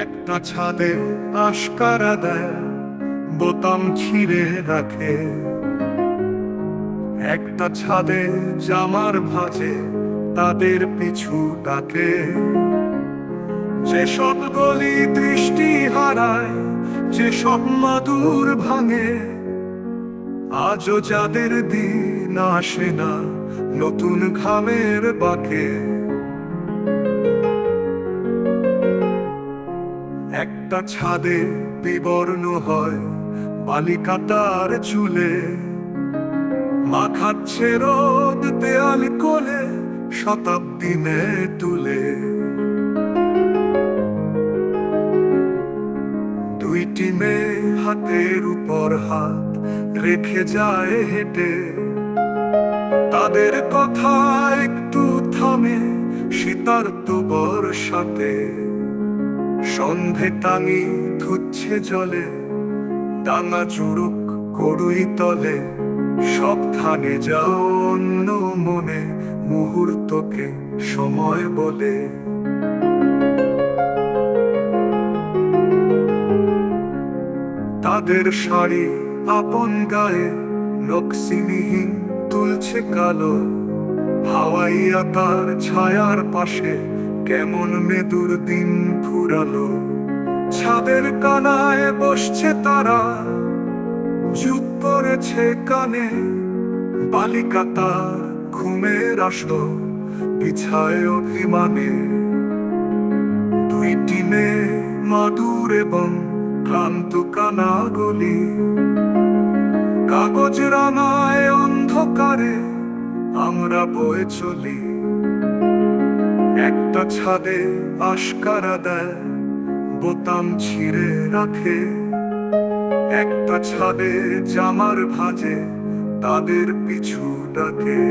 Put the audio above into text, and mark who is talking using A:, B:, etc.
A: একটা ছাদে আশকারা দেয়, বোতাম ছিঁড়ে রাখে। একটা ছাদে জামার ভাঁজে, তাদের পিছু ডাকে। যেসব গলি দৃষ্টি হারায়, যেসব মাদুর ভাঙে, আজও যাদের দিন আসে না নতুন ঘামের বাঁকে। একটা ছাদে বিবর্ণ হয় বালিকা তার চুলে, মাখাচ্ছে রোদ দেয়াল কোলে, শতাব্দী তুলে। দুইটি মেয়ে হাতের উপর হাত রেখে যায় হেঁটে, তাদের কথা একটু থামে শীতার্ত বর্ষাতে। সন্ধে টাঙি ধুচ্ছে জলে, ডাঙা চুরুক করুই তলে, সাবধানে যাও অন্য মনে, মুহূর্তকে সময় বলে। তাদের শাড়ি আপন গায়ে নকশিবিহীন তুলছে কালো, হাওয়াইয়া তার ছায়ার পাশে কেমন মেদুর দিন ফুরালো। ছাদের কানায় বসছে তারা, চুপ পড়েছে কানে, বালিকা তার ঘুমের আসলো বিছায় অভিমানে। দুইটি মেয়ে মাদুর এবং ক্লান্ত কানা গলি, কাগজ রাঙায় অন্ধকারে আমরা বয়ে চলি। একটা ছাদে আশকারা দেয়, বোতাম ছিঁড়ে রাখে। একটা ছাদে জামার ভাঁজে, তাদের পিছু ডাকে।